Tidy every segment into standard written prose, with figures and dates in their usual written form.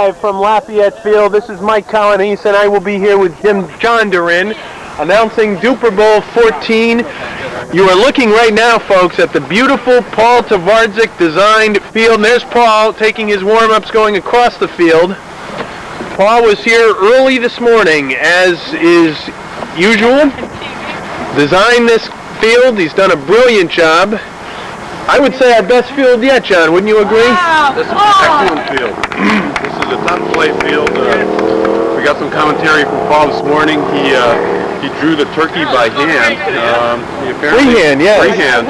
live from Lafayette Field. This is Mike Colonese, and I will be here with John DaRin announcing Dupor Bowl XIV. You are looking right now, folks, at the beautiful Paul Tvardzik designed field. And there's Paul taking his warm-ups going across the field. Paul was here early this morning, as is usual. Designed this field. He's done a brilliant job. I would say our best field yet, John. Wouldn't you agree? Wow. This is an excellent field. This is a top-play field. We got some commentary from Paul this morning. He drew the turkey by hand. Freehand, yeah. Freehand.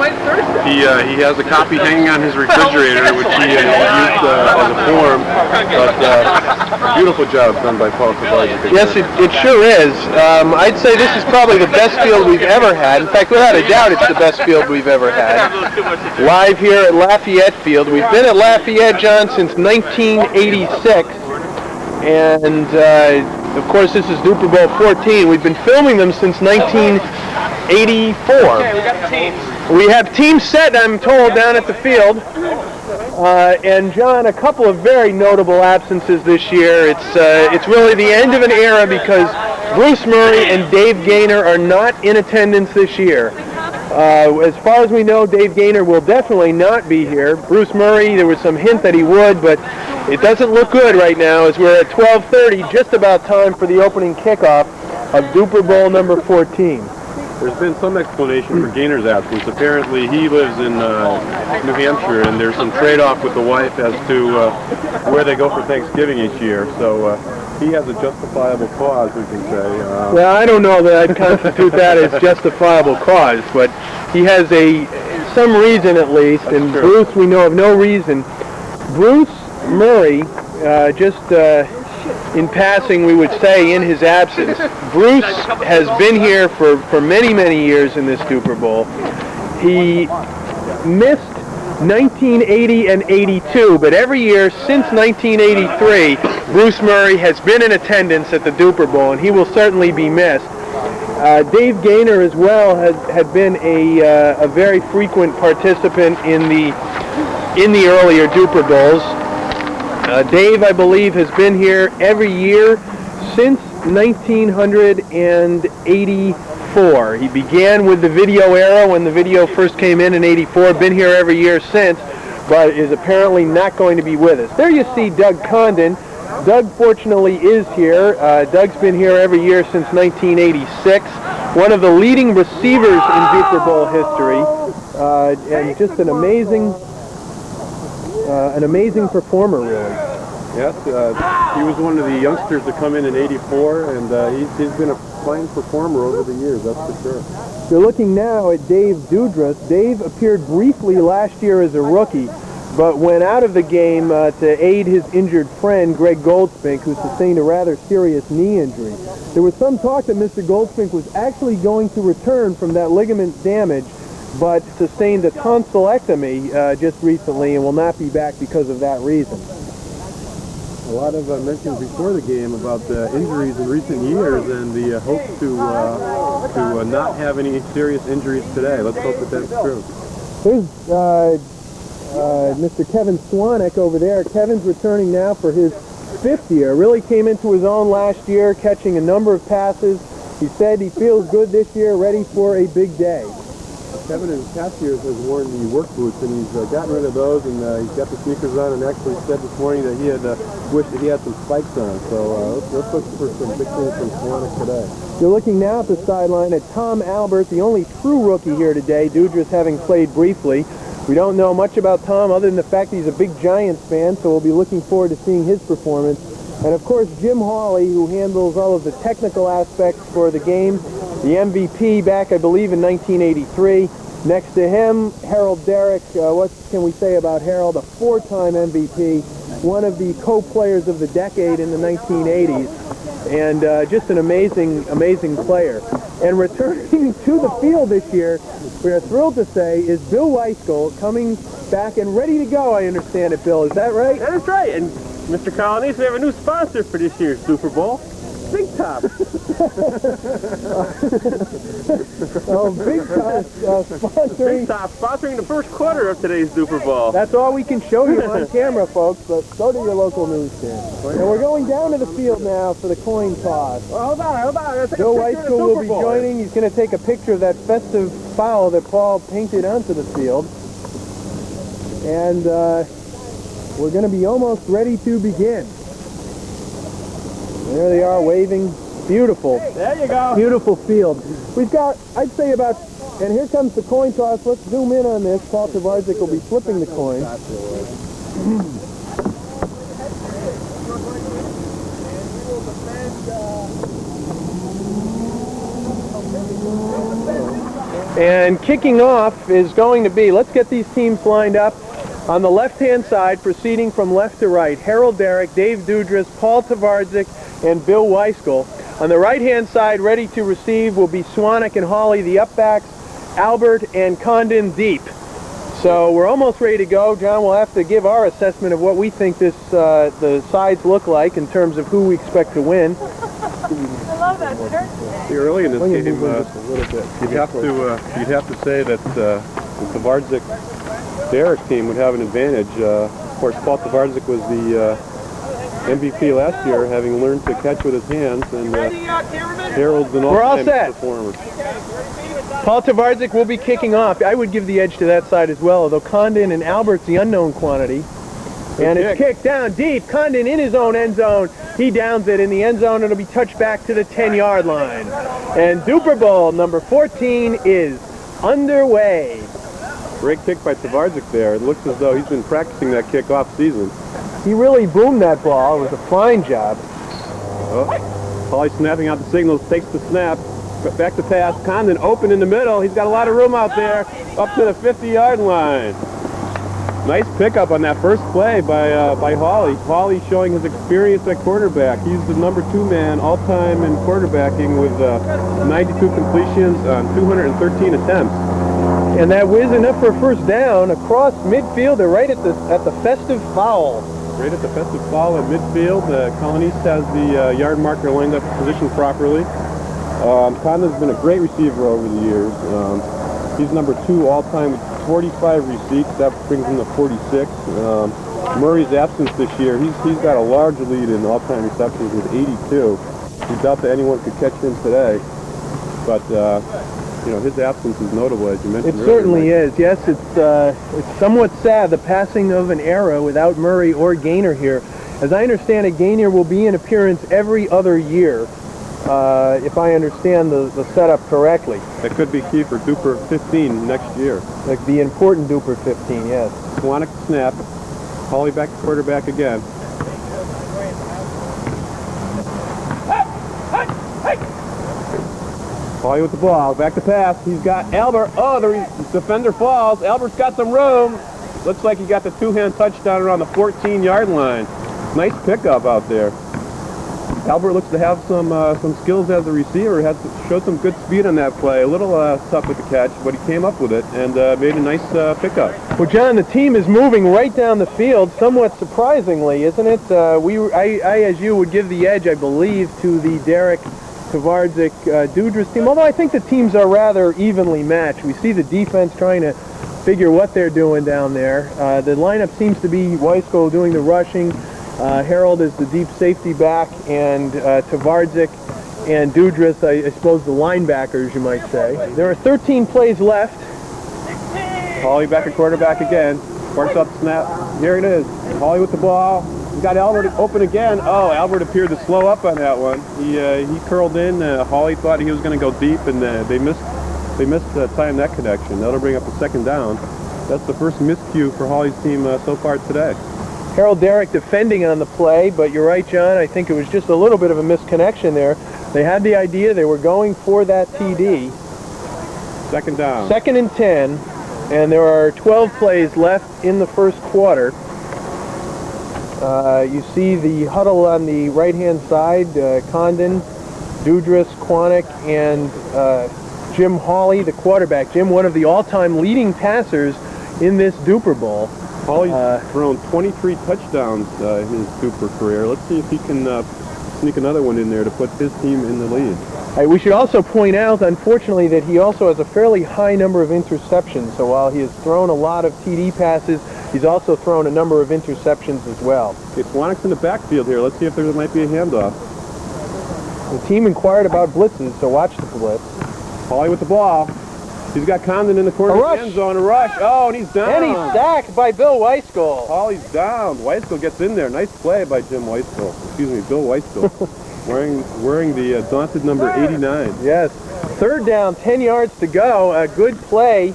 He has a copy hanging on his refrigerator, which he used as a form. But beautiful job done by Paul Tvardzik. Yes, it sure is. I'd say this is probably the best field we've ever had. In fact, without a doubt, it's the best field we've ever had. Live here at Lafayette Field. We've been at Lafayette, John, since 1986. And, of course, this is Dupor Bowl XIV. We've been filming them since 1984. Okay, we got teams. We have teams set, I'm told, down at the field. And, John, a couple of very notable absences this year. It's really the end of an era because Bruce Murray and Dave Gaynor are not in attendance this year. As far as we know, Dave Gaynor will definitely not be here. Bruce Murray, there was some hint that he would, but it doesn't look good right now as we're at 12:30, just about time for the opening kickoff of Dupor Bowl number 14. There's been some explanation for Gaynor's absence. Apparently he lives in New Hampshire, and there's some trade-off with the wife as to where they go for Thanksgiving each year. So he has a justifiable cause, we can say. Well, I don't know that I'd constitute that as justifiable cause, but he has some reason at least, and Bruce we know of no reason. Bruce Murray, in passing, we would say in his absence, Bruce has been here for many, many years in this Dupor Bowl. He missed 1980 and 82, but every year since 1983, Bruce Murray has been in attendance at the Dupor Bowl, and he will certainly be missed. Dave Gaynor as well had been a very frequent participant in the earlier Dupor Bowls. Dave, I believe, has been here every year since 1984. He began with the video era when the video first came in '84, been here every year since, but is apparently not going to be with us. There you see Doug Condon. Doug, fortunately, is here. Doug's been here every year since 1986. One of the leading receivers in Dupor Bowl history, and just an amazing performer, really. Yes, he was one of the youngsters to come in '84, and he's been a fine performer over the years, that's for sure. You're looking now at Dave Dudra. Dave appeared briefly last year as a rookie, but went out of the game to aid his injured friend, Greg Goldspink, who sustained a rather serious knee injury. There was some talk that Mr. Goldspink was actually going to return from that ligament damage, but sustained a tonsillectomy just recently and will not be back because of that reason. A lot of mentions before the game about injuries in recent years and the hope to not have any serious injuries today. Let's hope that that's true. There's Mr. Kevin Cwanek over there. Kevin's returning now for his 5th year. Really came into his own last year, catching a number of passes. He said he feels good this year, ready for a big day. Kevin in past years has worn the work boots, and he's gotten rid of those, and he's got the sneakers on, and actually said this morning that he had wished that he had some spikes on. So let's look for some big things from Cwanek today. You're looking now at the sideline at Tom Albert, the only true rookie here today, Dudra's having played briefly. We don't know much about Tom other than the fact that he's a big Giants fan, so we'll be looking forward to seeing his performance. And of course, Jim Hawley, who handles all of the technical aspects for the game, the MVP back, I believe, in 1983. Next to him, Harold Darak. What can we say about Harold? A 4-time MVP, one of the co-players of the decade in the 1980s, and just an amazing player. And returning to the field this year, we are thrilled to say, is Bill Wyskiel, coming back and ready to go, I understand it, Bill. Is that right? That is right. And Mr. Colonese, we have a new sponsor for this year's Dupor Bowl. Big Top. Oh, Big Top sponsoring. Big Top sponsoring the first quarter of today's Dupor Bowl. That's all we can show you on camera, folks, but go to your local newsstand. And we're going down to the field now for the coin toss. Well, hold on. Joe Wyskiel will be joining. He's going to take a picture of that festive foul that Paul painted onto the field. And we're going to be almost ready to begin. There they are waving. Beautiful. There you go. Beautiful field. We've got, I'd say about, and here comes the coin toss. Let's zoom in on this. Paul Tvardzik will be flipping the coin. And kicking off is going to be, let's get these teams lined up. On the left-hand side, proceeding from left to right, Harold Darak, Dave Dudra, Paul Tvardzik, and Bill Wyskiel. On the right-hand side, ready to receive, will be Cwanek and Hawley, the upbacks, Albert and Condon deep. So we're almost ready to go. John will have to give our assessment of what we think this the sides look like in terms of who we expect to win. I love that shirt. Early in this game, a little bit. you'd have to say that the Tvardzik Darak team would have an advantage. Of course, Paul Tvardzik was the MVP last year, having learned to catch with his hands, and Harold's an all-time performer. Paul Tvardzik will be kicking off. I would give the edge to that side as well, although Condon and Albert's the unknown quantity. And it's kicked down deep. Condon in his own end zone. He downs it in the end zone. It'll be touched back to the 10-yard line. And Dupor Bowl number 14 is underway. Great kick by Tvardzik there. It looks as though he's been practicing that kick off season. He really boomed that ball. It was a fine job. Hawley snapping out the signals, takes the snap, back to pass. Condon open in the middle. He's got a lot of room out there, up to the 50-yard line. Nice pickup on that first play by Hawley. Hawley showing his experience at quarterback. He's the number 2 man all-time in quarterbacking with 92 completions on 213 attempts. And that whiz enough for a first down across midfield. They're right at the festive foul. Right at the festive foul at midfield. Colonese has the yard marker lined up positioned properly. Condon's been a great receiver over the years. He's number 2 all-time with 45 receipts. That brings him to 46. Murray's absence this year, he's got a large lead in all-time receptions with 82. We doubt that anyone could catch him today. But his absence is notable, as you mentioned earlier. It certainly is. Yes, it's somewhat sad, the passing of an era without Murray or Gaynor here. As I understand it, Gaynor will be in appearance every other year, if I understand the setup correctly. That could be key for Dupor 15 next year. Like the important Dupor 15, yes. Cwanek snap. Hawley back to quarterback again. Hawley with the ball, back to pass. He's got Albert. Oh, the defender falls. Albert's got some room. Looks like he got the 2-hand touchdown around the 14-yard line. Nice pickup out there. Albert looks to have some skills as a receiver. Showed some good speed on that play. A little tough with the catch, but he came up with it and made a nice pickup. Well, John, the team is moving right down the field, somewhat surprisingly, isn't it? I, as you, would give the edge, I believe, to the Darak, Tvardzik, Dudra's team, although I think the teams are rather evenly matched. We see the defense trying to figure what they're doing down there. The lineup seems to be Wyskiel doing the rushing, Harold is the deep safety back, and Tvardzik and Dudra, I suppose, the linebackers, you might say. There are 13 plays left. Hawley back at quarterback again. Sparks up the snap. Here it is. Hawley with the ball. He's got Albert open again. Oh, Albert appeared to slow up on that one. He curled in. Hawley thought he was going to go deep, and they missed time that connection. That'll bring up a second down. That's the first miscue for Hawley's team so far today. Harold Darak defending on the play, but you're right, John. I think it was just a little bit of a misconnection there. They had the idea. They were going for that TD. Second down. 2nd and 10, and there are 12 plays left in the first quarter. You see the huddle on the right-hand side, Condon, Dudra, Cwanek, and Jim Hawley, the quarterback. Jim, one of the all-time leading passers in this Dupor Bowl. Hawley's thrown 23 touchdowns in his Dupor career. Let's see if he can sneak another one in there to put his team in the lead. We should also point out, unfortunately, that he also has a fairly high number of interceptions. So while he has thrown a lot of TD passes, he's also thrown a number of interceptions as well. Okay, Cwanek's in the backfield here. Let's see if there might be a handoff. The team inquired about blitzes, so watch the blitz. Hawley with the ball. He's got Condon in the corner of the end zone. A rush. Oh, and he's down. And he's sacked by Bill Wyskiel. Hawley's down. Wyskiel gets in there. Nice play by Bill Wyskiel. wearing the daunted number 89. Yes. Third down, 10 yards to go. A good play.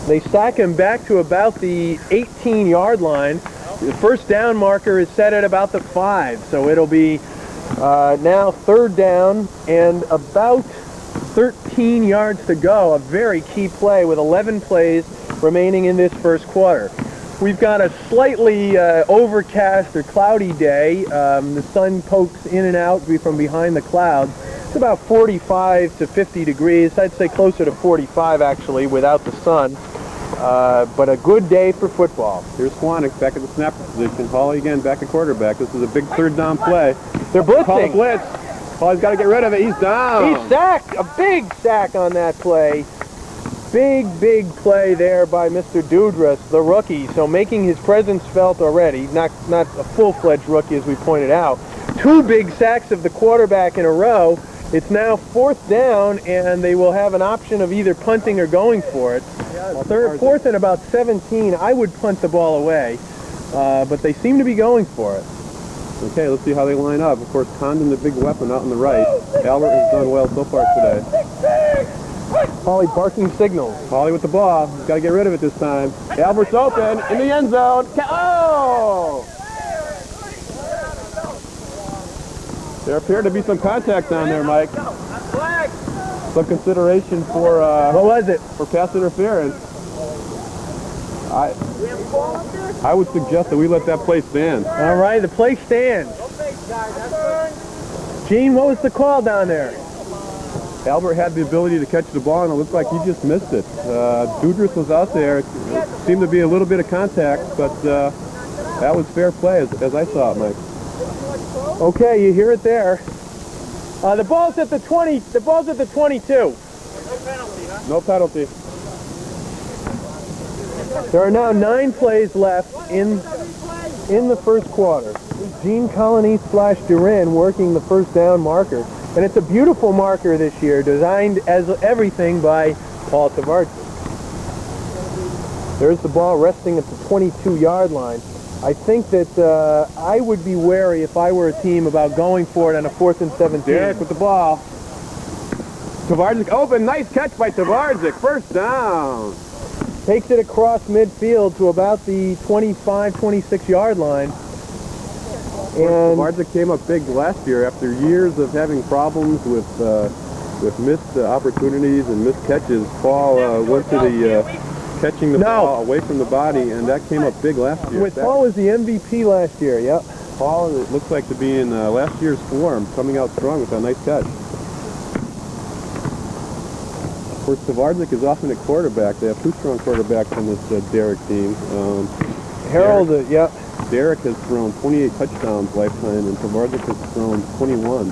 They sack him back to about the 18-yard line. The first down marker is set at about the 5, so it'll be now third down and about 13 yards to go. A very key play with 11 plays remaining in this first quarter. We've got a slightly overcast or cloudy day. The sun pokes in and out from behind the clouds. It's about 45 to 50 degrees. I'd say closer to 45 actually without the sun. But a good day for football. Here's Cwanek back at the snapper position. Hawley again back at quarterback. This is a big third down play. They're blitzing. Call a blitz. Hawley's got to get rid of it. He's down. He's sacked. A big sack on that play. Big play there by Mr. Dudra, the rookie. So making his presence felt already. Not a full-fledged rookie as we pointed out. 2 big sacks of the quarterback in a row. It's now fourth down, and they will have an option of either punting or going for it. Fourth and about 17. I would punt the ball away, but they seem to be going for it. Okay, let's see how they line up. Of course, Condon, the big weapon out on the right. Albert has done well so far today. Hawley barking signals. Hawley with the ball. He's got to get rid of it this time. Albert's open in the end zone. Oh! There appeared to be some contact down there, Mike. Some consideration for what was it? For pass interference. I would suggest that we let that play stand. All right, the play stands. Gene, what was the call down there? Albert had the ability to catch the ball, and it looked like he just missed it. Dudra was out there. It seemed to be a little bit of contact, but that was fair play as I saw it, Mike. Okay, you hear it there. The ball's at the 20. The ball's at the 22. No penalty, huh? No penalty. There are now 9 plays left in the first quarter. Gene Colonese / DaRin working the first down marker. And it's a beautiful marker this year, designed as everything by Paul Tvardzik. There's the ball resting at the 22-yard line. I think that I would be wary if I were a team about going for it on a 4th and 17. Derek with the ball. Tvardzik open. Nice catch by Tvardzik. First down. Takes it across midfield to about the 25, 26-yard line. And Tvardzik came up big last year after years of having problems with missed opportunities and missed catches. Paul went to the catching the ball away from the body, and that came up big last year. Paul was the MVP last year, yep. Paul looks like to be in last year's form, coming out strong with a nice catch. Of course, Tvardzik is often at quarterback. They have 2 strong quarterbacks on this Darak team. Harold, yep. Darak has thrown 28 touchdowns lifetime, and Tvardzik has thrown 21.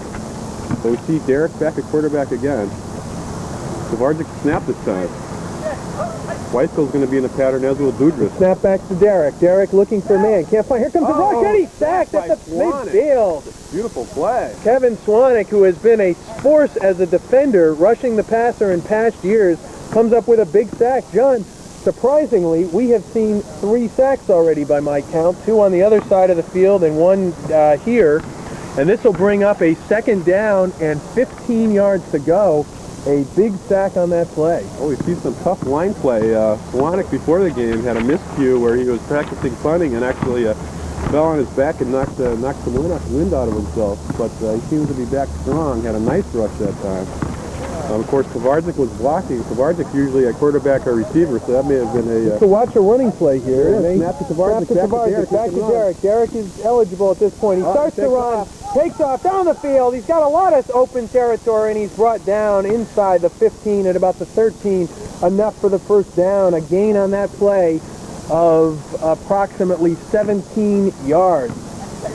So we see Darak back at quarterback again. Tvardzik snapped this time. Wyskiel's going to be in the pattern, as will Dudra. Snap back to Darak. Darak looking for a man. Can't find. Here comes the rush, and he's sacked at the midfield. Beautiful play. Kevin Cwanek, who has been a force as a defender, rushing the passer in past years, comes up with a big sack. John, surprisingly, we have seen 3 sacks already by my count, 2 on the other side of the field and 1 here. And this will bring up a 2nd down and 15 yards to go. A big sack on that play. Oh, we see some tough line play. Cwanek before the game had a miscue where he was practicing punting and actually fell on his back and knocked the wind out of himself. But he seems to be back strong. Had a nice rush that time. Of course, Tvardzik was blocking. Tvardzik usually a quarterback or receiver, so that may have been a... So watch a running play here. Yeah, snap to Tvardzik. Back to Darak. Darak is eligible at this point. He starts to run, takes off down the field. He's got a lot of open territory, and he's brought down inside the 15 at about the 13. Enough for the first down. A gain on that play of approximately 17 yards.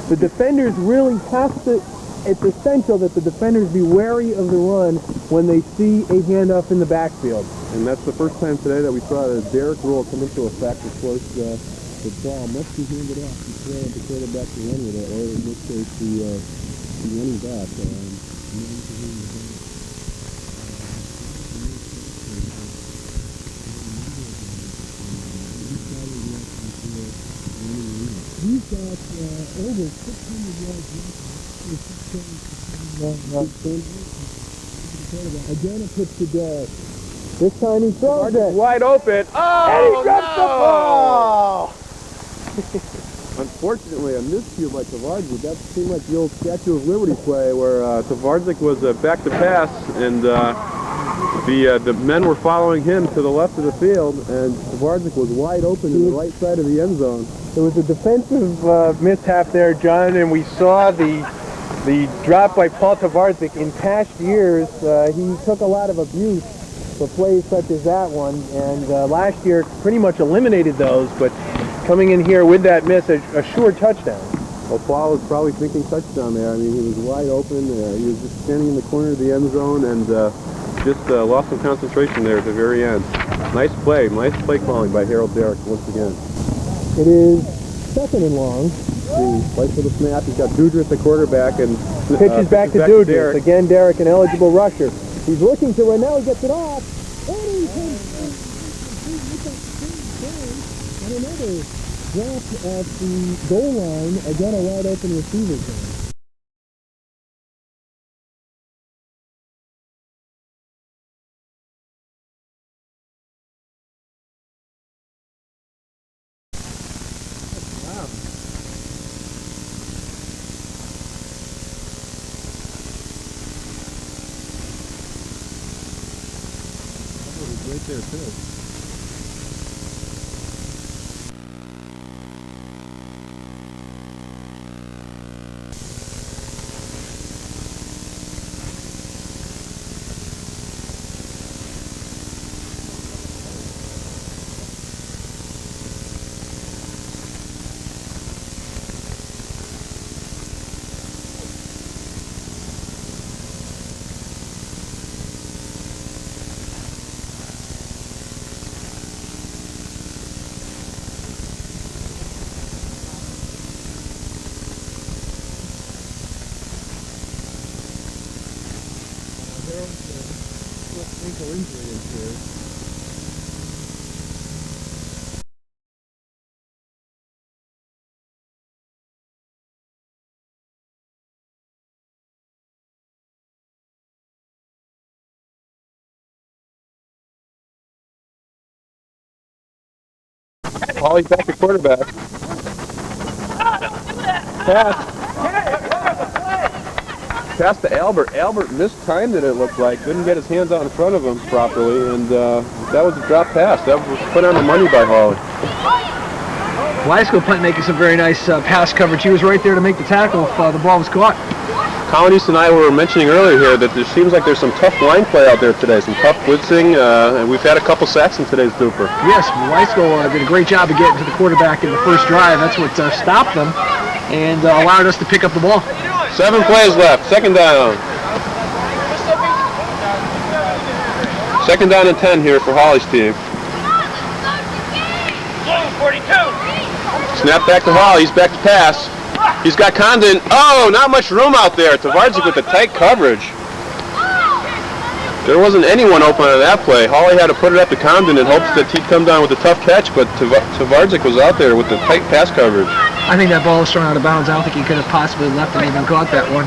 The defenders really have to, it's essential that the defenders be wary of the run when they see a handoff in the backfield. And that's the first time today that we saw the Darak rule come into effect. Of course, the ball must be handed off before the quarterback to run with it, or in this case, the running back. He's got over 600 yards left. Again, a pitch to Darak. This time he throws it. Wide open. Oh, and he drops the ball! Unfortunately, a miscue by Tvardzik. That seemed like the old Statue of Liberty play where Tvardzik was back to pass, and the men were following him to the left of the field, and Tvardzik was wide open to the right side of the end zone. There was a defensive mishap there, John, and we saw the drop by Paul Tvardzik. In past years, he took a lot of abuse for plays such as that one, and last year pretty much eliminated those, but coming in here with that miss, a sure touchdown. Well, Paul was probably thinking touchdown there. I mean, he was wide open. He was just standing in the corner of the end zone and just lost some concentration there at the very end. Nice play calling by Harold Darak once again. It is second and long. Right for the snap. He's got Dudra at the quarterback and pitches back to Dudra. Again, Darak, an eligible rusher. He's looking to run now. He gets it off. And he comes and another drop at the goal line. Again, a wide open receiver there. Right there, too. Injury is here. Hawley back to quarterback. Pass to Albert. Albert mistimed it looked like. Didn't get his hands out in front of him properly, and that was a drop pass. That was put on the money by Hawley. Wyskiel punt making some very nice pass coverage. He was right there to make the tackle if the ball was caught. Colonese and I were mentioning earlier here that there seems like there's some tough line play out there today, some tough blitzing, and we've had a couple sacks in today's Dupor. Yes, Wyskiel did a great job of getting to the quarterback in the first drive. That's what stopped them and allowed us to pick up the ball. 7 plays left, second down. Second down and 10 here for Hawley's team. 42. Snap back to Hawley, he's back to pass. He's got Condon. Oh, not much room out there. Tvardzik with the tight coverage. There wasn't anyone open on that play. Hawley had to put it up to Condon in hopes that he'd come down with a tough catch, but Tvardzik was out there with the tight pass coverage. I think that ball was thrown out of bounds. I don't think he could have possibly left and even caught that one.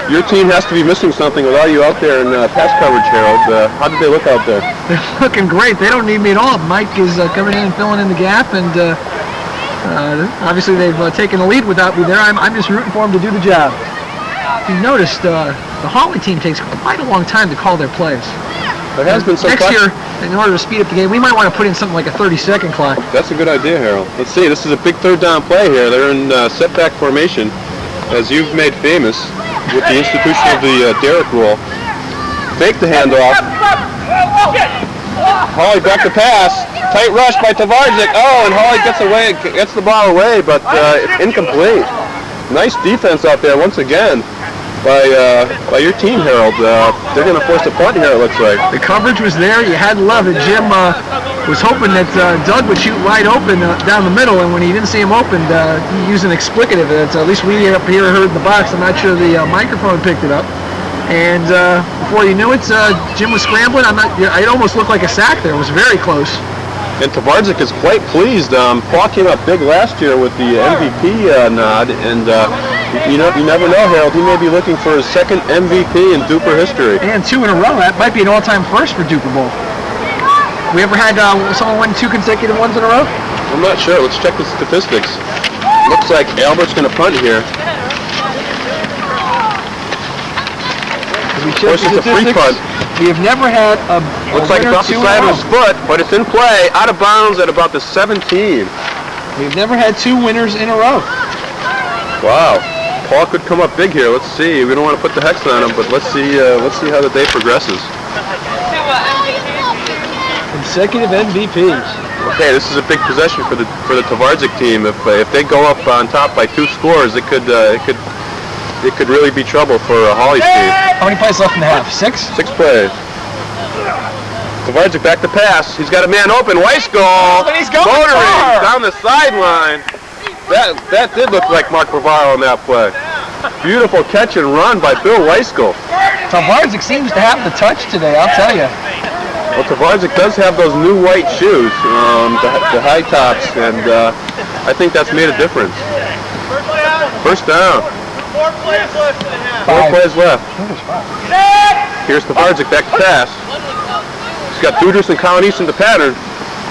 Your team has to be missing something without you out there in pass coverage, Harold. How did they look out there? They're looking great. They don't need me at all. Mike is coming in and filling in the gap, and obviously they've taken the lead without me there. I'm just rooting for them to do the job. If you noticed, the Hawley team takes quite a long time to call their plays. There has been some next year, in order to speed up the game, we might want to put in something like a 30-second clock. That's a good idea, Harold. Let's see. This is a big third down play here. They're in setback formation, as you've made famous with the institution of the Darak rule. Fake the handoff. Hawley back to pass. Tight rush by Tvardzik. Oh, and Hawley gets the ball away, but incomplete. Nice defense out there once again by your team, Harold. They're going to force a punt here, it looks like. The coverage was there. You had to love it. Jim was hoping that Doug would shoot wide open down the middle, and when he didn't see him open, he used an explicative. At least we up here heard the box. I'm not sure the microphone picked it up. And before you knew it, Jim was scrambling. It almost looked like a sack there. It was very close. And Tvardzik is quite pleased. Paul came up big last year with the MVP nod, and you never know, Harold. He may be looking for his second MVP in Dupor history. And 2 in a row. That might be an all-time first for Dupor Bowl. We ever had someone win 2 consecutive ones in a row? I'm not sure. Let's check the statistics. Looks like Albert's going to punt here. We of course, it's a free punt. We have never had a Looks like it's off the side of his foot, but it's in play, out of bounds at about the 17. We've never had 2 winners in a row. Wow. Paul could come up big here. Let's see. We don't want to put the hex on him, but let's see how the day progresses. Consecutive MVPs. Okay, this is a big possession for the Tvardzik team. If they go up on top by 2 scores, it could really be trouble for Hawley's team. How many plays left in the half? 6? 6 plays. Tvardzik back to pass. He's got a man open. Wyskiel But he's going motoring far. down the sideline. That did look like Mark Bavaro on that play. Beautiful catch and run by Bill Wyskiel. Tvardzik seems to have the touch today, I'll tell you. Well, Tvardzik does have those new white shoes, the high tops, and I think that's made a difference. First down. 4 plays left in the half. 4 plays left. Here's Tvardzik back to pass. He's got Dudra and Colonese in the pattern.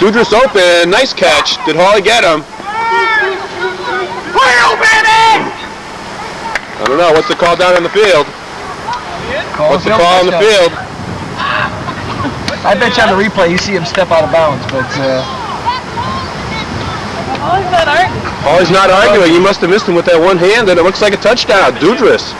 Dudra's open. Nice catch. Did Hawley get him? I don't know. What's the call down on the field? What's the call on the field? I bet you on the replay you see him step out of bounds, but Hawley's not arguing. Hawley's not arguing. He must have missed him with that one hand, and it looks like a touchdown. Dudras.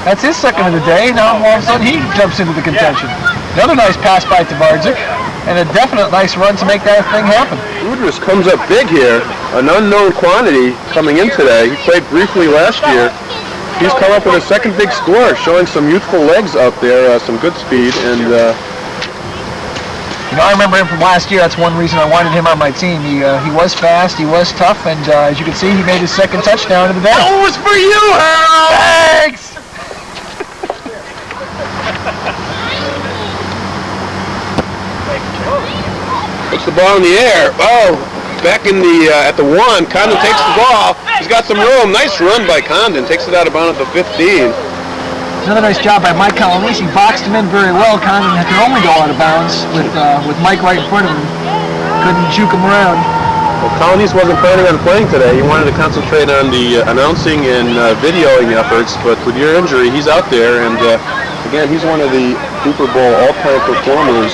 that's his second of the day. Now all of a sudden he jumps into the contention. Another nice pass by Tvardzik, and a definite nice run to make that thing happen. Dudras comes up big here. An unknown quantity coming in today. He played briefly last year. He's come up with a second big score, showing some youthful legs out there, some good speed, and I remember him from last year. That's one reason I wanted him on my team. He was fast, he was tough, and as you can see, he made his second touchdown of the day. that was for you, Harold! Thanks! Puts the ball in the air. Oh, back in the at the 1. Condon takes the ball. He's got some room. Nice run by Condon. Takes it out of bounds at the 15. Another nice job by Michael Colonese. He boxed him in very well. Condon could only go out of bounds with Mike right in front of him. Couldn't juke him around. Well, Colonese wasn't planning on playing today. He wanted to concentrate on the announcing and videoing efforts, but with your injury, he's out there, and again, he's one of the Dupor Bowl all-time performers,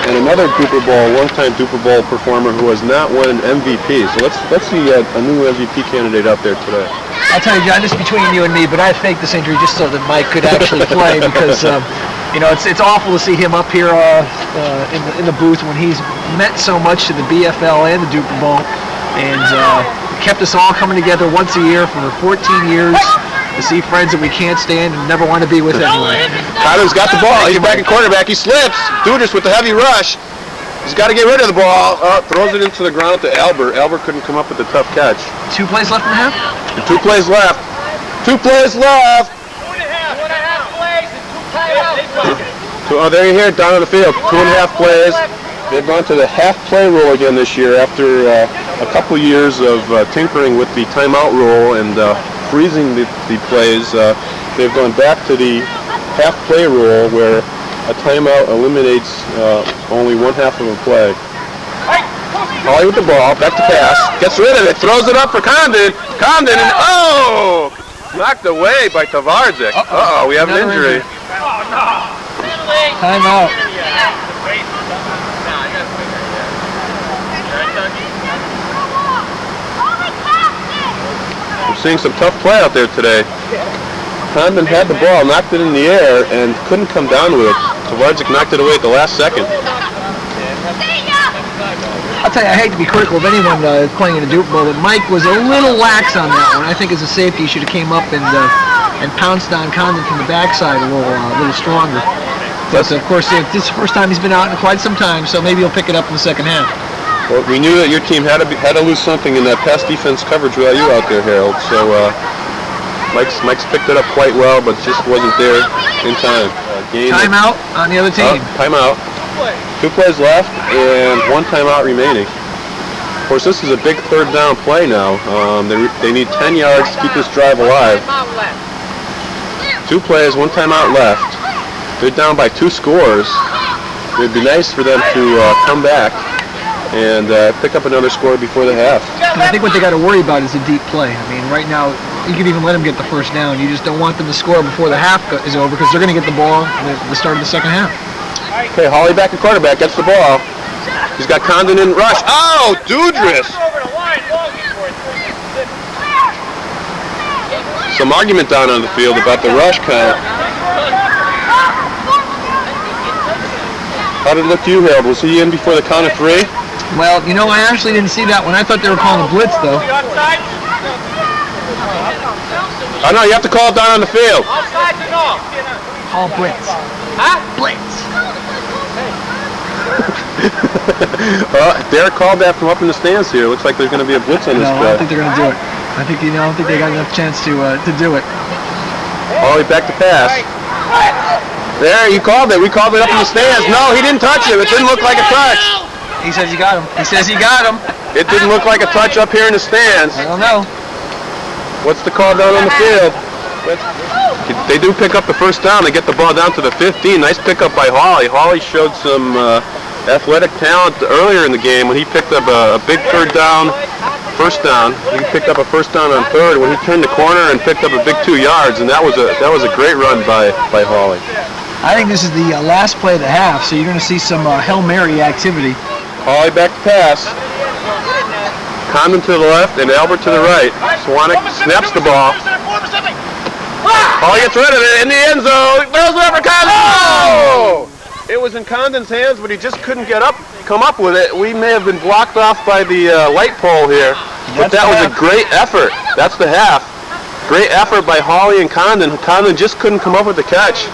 and another Dupor Bowl, one-time Dupor Bowl performer who has not won an MVP. So let's see a new MVP candidate out there today. I'll tell you, John, this is between you and me, but I faked this injury just so that Mike could actually play because, it's awful to see him up here in the booth when he's meant so much to the BFL and the Dupor Bowl, and kept us all coming together once a year for 14 years to see friends that we can't stand and never want to be with anyway. Condon's got the ball. He's back at quarterback. He slips. Dudras with the heavy rush. He's got to get rid of the ball. Throws it into the ground to Albert. Albert couldn't come up with a tough catch. 2 plays left in the half? 2 plays left. 2 plays left. 2.5 plays and 2 timeouts. Oh, there you hear it down on the field. 2.5 plays. They've gone to the half play rule again this year after a couple years of tinkering with the timeout rule and freezing the plays. They've gone back to the half play rule where a timeout eliminates only one half of a play. Hawley with the ball, back to pass, gets rid of it, throws it up for Condon. Condon, and knocked away by Tvardzik. We have an injury. Timeout. We're seeing some tough play out there today. Condon had the ball, knocked it in the air, and couldn't come down with it. Tvardzik knocked it away at the last second. I'll tell you, I hate to be critical of anyone playing in a Dupor Bowl, but Mike was a little lax on that one. I think as a safety, he should have came up and pounced on Condon from the backside a little stronger. But of course, this is the first time he's been out in quite some time, so maybe he'll pick it up in the second half. Well, we knew that your team had to lose something in that pass defense coverage without you out there, Harold. So Mike's picked it up quite well, but just wasn't there in time. Timeout on the other team. Timeout. 2 plays left and 1 timeout remaining. Of course, this is a big third down play now. They need 10 yards to keep this drive alive. 2 plays, 1 timeout left. They're down by 2 scores. It'd be nice for them to come back and pick up another score before the half. And I think what they got to worry about is a deep play. I mean, right now, you could even let them get the first down. You just don't want them to score before the half is over because they're going to get the ball at the start of the second half. Okay, Hawley back at quarterback, gets the ball. He's got Condon in rush. Oh, Dudra! Some argument down on the field about the rush count. How did it look to you, Harold? Was he in before the count of 3? Well, you know, I actually didn't see that one. I thought they were calling a blitz, though. Oh, no, you have to call it down on the field. Call blitz. Huh? Blitz. Well, Darak called that from up in the stands here. Looks like there's going to be a blitz on this play. No, I don't think they're going to do it. I don't think they got enough chance to do it. Hawley back to pass. There, you called it. We called it up in the stands. No, he didn't touch it. It didn't look like a touch. He says he got him. He says he got him. It didn't look like a touch up here in the stands. I don't know. What's the call down on the field? They do pick up the first down. They get the ball down to the 15. Nice pickup by Hawley. Hawley showed some athletic talent earlier in the game when he picked up a big first down. He picked up a first down on third when he turned the corner and picked up a big 2 yards, and that was a great run by Hawley. I think this is the last play of the half, so you're going to see some Hail Mary activity. Hawley back to pass. Condon to the left and Albert to the right. Cwanek snaps the ball. Hawley gets rid of it in the end zone. Throws it up for Condon. Oh! It was in Condon's hands, but he just couldn't come up with it. We may have been blocked off by the light pole here, but that was a great effort. That's the half. Great effort by Hawley and Condon. Condon just couldn't come up with the catch.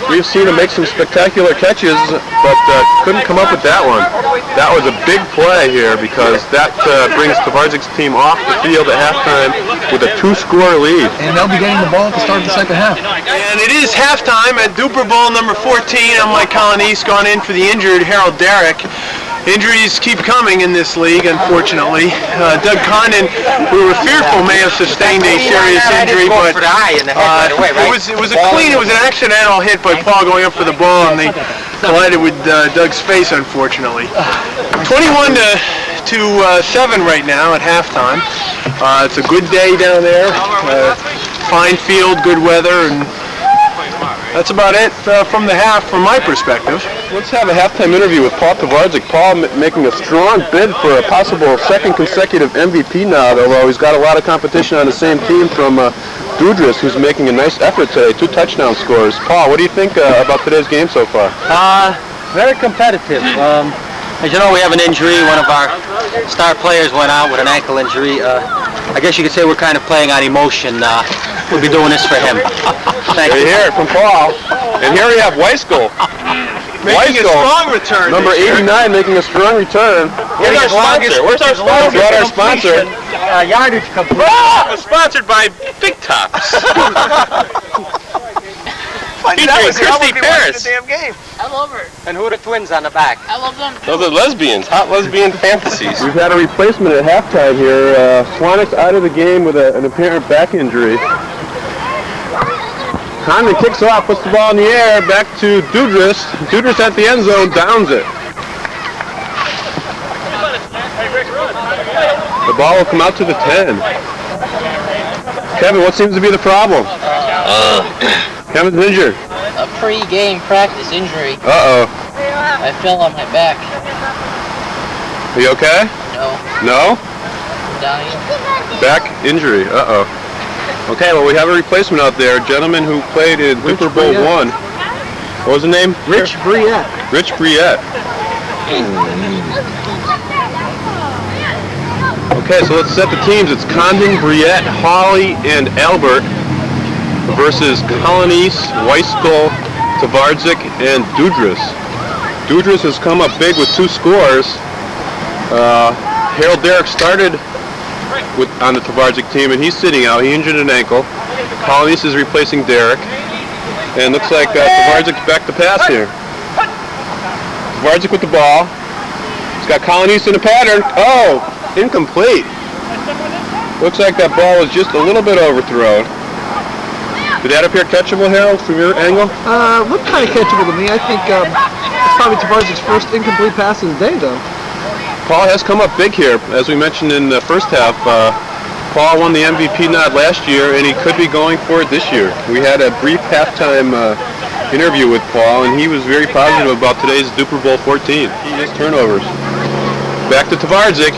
We've seen him make some spectacular catches, but couldn't come up with that one. That was a big play here because that brings Tvardzik's team off the field at halftime with a 2-score lead. And they'll be getting the ball at the start of the second half. And it is halftime at Dupor Bowl number 14. I'm Michael Colonese, gone in for the injured Harold Darak. Injuries keep coming in this league, unfortunately. Doug Condon, we were fearful may have sustained a serious injury, but it was an accidental hit by Paul going up for the ball, and they collided with Doug's face, unfortunately. 21 to 7 right now at halftime. It's a good day down there. Fine field, good weather, and that's about it from the half from my perspective. Let's have a halftime interview with Paul Tvardzik. Paul making a strong bid for a possible second consecutive MVP nod, although he's got a lot of competition on the same team from Dudra, who's making a nice effort today, 2 touchdown scores. Paul, what do you think about today's game so far? Very competitive. As you know, we have an injury. One of our star players went out with an ankle injury. I guess you could say we're kind of playing on emotion. We'll be doing this for him. Thank you. Hear it from Paul. And here we have Wyskiel. Making a strong return. Number 89 making a strong return. Where's our sponsor? Where's our sponsor? Brought our sponsor. Yardage complete. Sponsored by Big Tops. Featuring Christy Paris. I love her. And who are the twins on the back? I love them. Those are lesbians, hot lesbian fantasies. We've had a replacement at halftime here. Cwanek's out of the game with an apparent back injury. Condon kicks off, puts the ball in the air, back to Dudra. Dudra's at the end zone, downs it. The ball will come out to the 10. Kevin, what seems to be the problem? Kevin's injured. A pre-game practice injury. Uh-oh. I fell on my back. Are you okay? No, No? I'm dying. Back injury. Uh-oh. Okay, well, we have a replacement out there, a gentleman who played in Dupor Bowl 1. What was the name? Rich Brouillette. Rich Brouillette. Okay, so let's set the teams. It's Condon, Brouillette, Hawley, and Albert versus Colonese, Wyskiel, Tvardzik, and Dudra. Dudra has come up big with 2 scores. Harold Darak started on the Tvardzik team, and he's sitting out. He injured an ankle. Colonese is replacing Darak. And looks like Tvardzik's back to pass here. Tvardzik with the ball. He's got Colonese in a pattern. Oh, incomplete. Looks like that ball was just a little bit overthrown. Did that appear catchable, Harold, from your angle? Looked kind of catchable to me. I think it's probably Tvardzik's first incomplete pass of the day, though. Paul has come up big here. As we mentioned in the first half, Paul won the MVP nod last year, and he could be going for it this year. We had a brief halftime interview with Paul, and he was very positive about today's Dupor Bowl XIV. He has turnovers. Back to Tvardzik.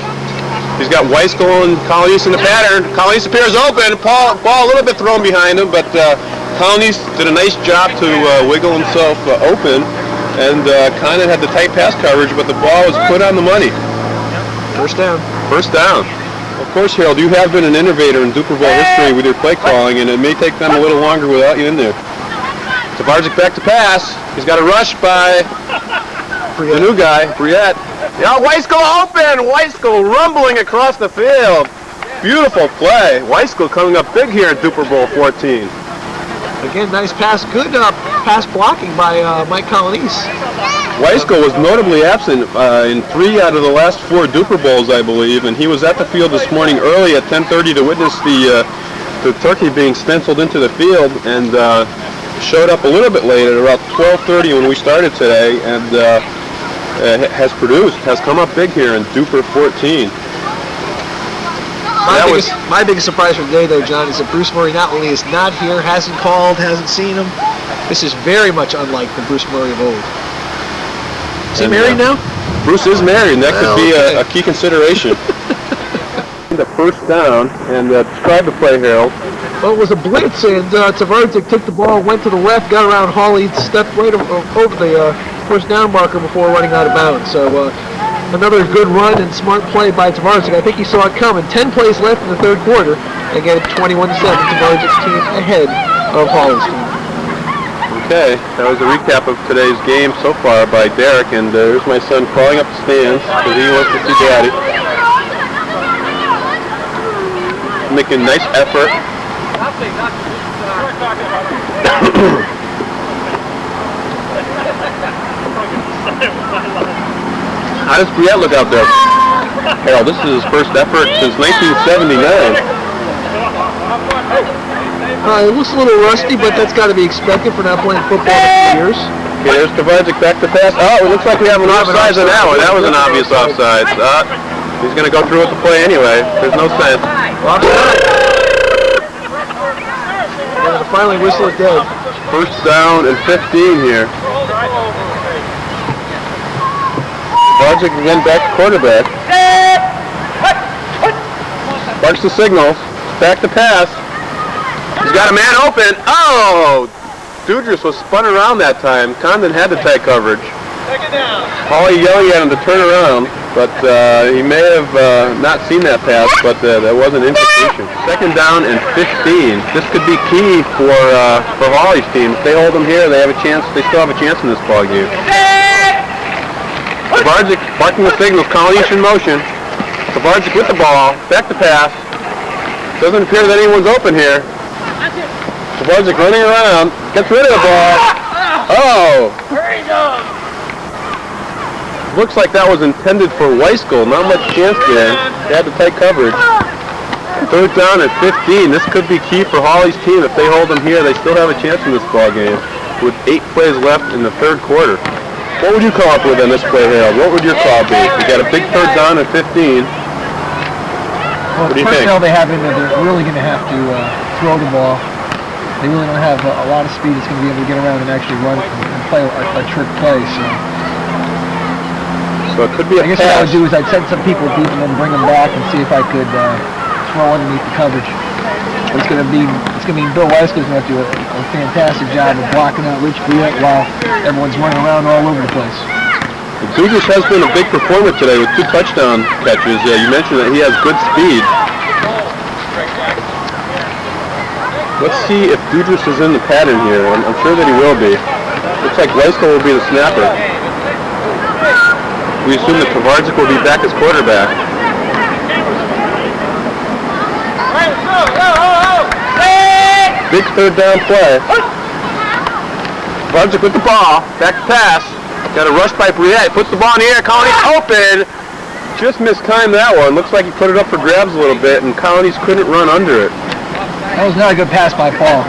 He's got Wyskiel and Colonese in the pattern. Colonese appears open. Paul a little bit thrown behind him, but Colonese did a nice job to wiggle himself open, and Condon had the tight pass coverage, but the ball was put on the money. First down. First down. Of course, Harold, you have been an innovator in Dupor Bowl history with your play calling, and it may take them a little longer without you in there. Tvardzik back to pass. He's got a rush by the new guy, Brouillette. Yeah, Wyskiel open! Wyskiel rumbling across the field. Beautiful play. Wyskiel coming up big here at Dupor Bowl XIV. Again, nice pass. Good pass blocking by Mike Colonese. Wyskiel was notably absent in 3 out of the last 4 Dupor Bowls, I believe, and he was at the field this morning early at 10:30 to witness the turkey being stenciled into the field, and showed up a little bit late at about 12:30 when we started today, and has come up big here in Dupor 14. My biggest surprise for the day, though, John, is that Bruce Murray not only is not here, hasn't called, hasn't seen him. This is very much unlike the Bruce Murray of old. Is he married now? Bruce is married, and that could be a key consideration. The first down, and describe the play, Harold. Well, it was a blitz, and Tvardzik took the ball, went to the left, got around Hawley, stepped right over the first down marker before running out of bounds. So another good run and smart play by Tvardzik. I think he saw it coming. 10 plays left in the third quarter. Again, 21-7, Tvardzik's team ahead of Hawley's team. Okay, that was a recap of today's game so far by Darak, and there's my son crawling up the stands because he wants to see Daddy. Making a nice effort. How does Brouillette look out there? Harold, this is his first effort since 1979. It looks a little rusty, but that's got to be expected for not playing football in 2 years. Okay, there's Tvardzik back to pass. Oh, it looks like we have an offside on that one. That was an obvious offside. He's going to go through with the play anyway. There's no sense. Finally whistle it dead. First down and 15 here. Tvardzik again back to quarterback. Barks the signal. Back to pass. He's got a man open. Oh! Dudra was spun around that time. Condon had the tight coverage. Hawley yelling at him to turn around, but he may have not seen that pass, but that was an incompletion. Second down and 15. This could be key for Hawley's team. If they hold them here, they have a chance. They still have a chance in this ball game. Tvardzik barking the signals. Colonese in motion. Tvardzik with the ball. Back to pass. Doesn't appear that anyone's open here. Tvardzik running around. Gets rid of the ball. Oh! Looks like that was intended for Wyskiel. Not much chance there. They had the tight coverage. Third down at 15. This could be key for Hawley's team. If they hold them here, they still have a chance in this ball game with 8 plays left in the third quarter. What would you come up with on this play, Harold? What would your call be? You got a big third down at 15. Well, what do you think? The personnel they have in there, they're really going to have to throw the ball. They really don't have a lot of speed that's going to be able to get around and actually run and play a trick play. So it could be a I guess pass. what I would do is I'd send some people deep and then bring them back and see if I could throw underneath the coverage. It's going to mean Bill Wyskiel's going to have to do a fantastic job of blocking out Rich Brouillette while everyone's running around all over the place. Dudra has been a big performer today with 2 touchdown catches. You mentioned that he has good speed. Let's see if Dudra is in the pattern here. I'm sure that he will be. Looks like Wyskiel will be the snapper. We assume that Tvardzik will be back as quarterback. Big 3rd down play. Tvardzik with the ball. Back to pass. Got a rush by Brouillette. Puts the ball in the air. Colonese open. Just mistimed that one. Looks like he put it up for grabs a little bit, and Colonese couldn't run under it. That was not a good pass by Paul.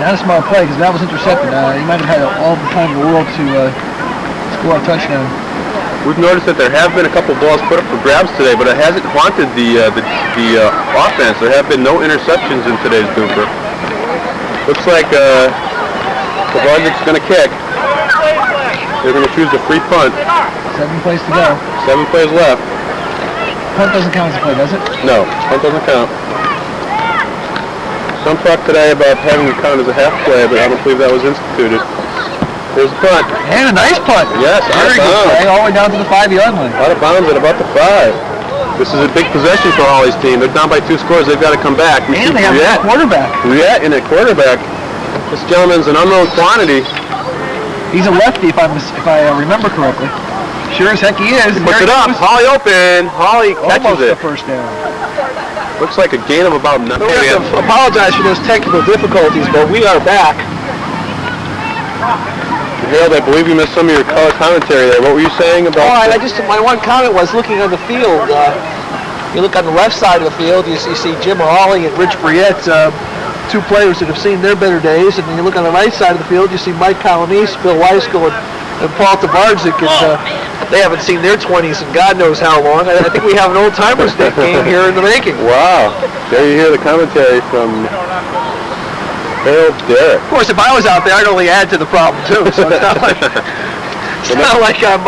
Not a smart play because that was intercepted. He might have had all the time in the world to score a touchdown. We've noticed that there have been a couple balls put up for grabs today, but it hasn't haunted the offense. There have been no interceptions in today's Dupor. Looks like Tvardzik going to kick. They're going to choose the free punt. 7 plays to go. 7 plays left. Punt doesn't count as a play, does it? No, punt doesn't count. Some talk today about having it count as a half play, but I don't believe that was instituted. There's a punt. And a nice punt. Yes, very good play, all the way down to the 5-yard line. Out of bounds at about the 5. This is a big possession for Hawley's team. They're down by 2 scores. They've got to come back. And they have a quarterback. Brouillette in at quarterback. This gentleman's an unknown quantity. He's a lefty, if I remember correctly. Sure as heck he is. He puts it up. Hawley open. Hawley catches it. The first down. Looks like a gain of about 9. We have to apologize for those technical difficulties, but we are back. Harold, I believe you missed some of your color commentary there. What were you saying about? My one comment was looking on the field. You look on the left side of the field, you see Jim Hawley and Rich Brouillette, 2 players that have seen their better days, and then you look on the right side of the field, you see Mike Colonese, Bill Wyskiel, and Paul Tvardzik, and they haven't seen their 20s in God knows how long. I think we have an old-timers game here in the making. Wow. There you hear the commentary from Harold Darak. Of course, if I was out there, I'd only add to the problem, too, so it's not like I'm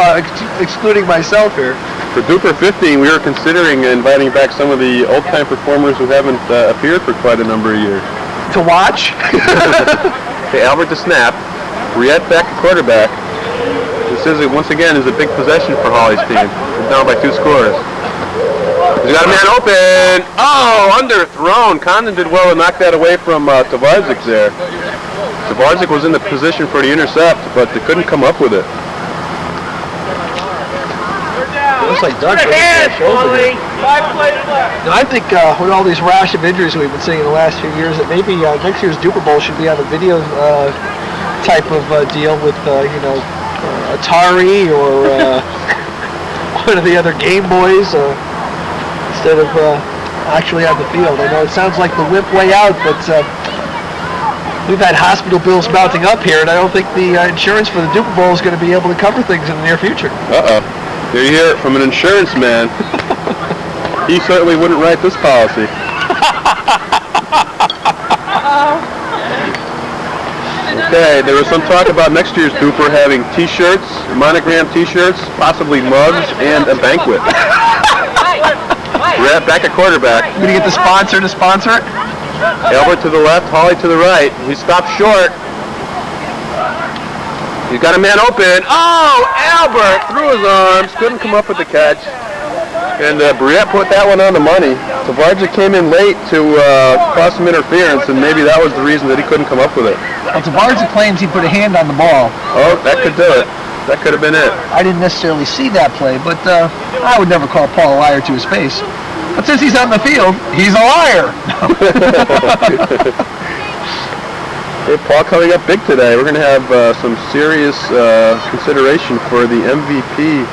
excluding myself here. For Dupor 15, we were considering inviting back some of the old-time performers who haven't appeared for quite a number of years. To watch? Okay, Albert to snap. Brouillette back to quarterback. This once again is a big possession for Hawley's team. They're down by 2 scores. He's got a man open. Oh, underthrown. Condon did well to knock that away from Tvardzik there. Tvardzik was in the position for the intercept, but they couldn't come up with it. Looks like Dudra. I think with all these rash of injuries we've been seeing in the last few years, that maybe next year's Dupor Bowl should be on a video type of deal with, Atari or one of the other Game Boys instead of actually on the field. I know it sounds like the wimp way out, but we've had hospital bills mounting up here, and I don't think the insurance for the Dupor Bowl is going to be able to cover things in the near future. Uh-oh. There you hear it from an insurance man. He certainly wouldn't write this policy. Okay, there was some talk about next year's Dupor having T-shirts, monogram T-shirts, possibly mugs, and a banquet. We're back at quarterback. We're going to get the sponsor to sponsor it? Albert to the left, Hawley to the right. He stopped short. He's got a man open. Oh, Albert threw his arms, couldn't come up with the catch. And Brouillette put that one on the money. Tvardzik came in late to cause some interference, and maybe that was the reason that he couldn't come up with it. Well, Tvardzik claims he put a hand on the ball. Oh, that could do it. That could have been it. I didn't necessarily see that play, but I would never call Paul a liar to his face. But since he's on the field, he's a liar. Hey, Paul coming up big today. We're going to have some serious consideration for the MVP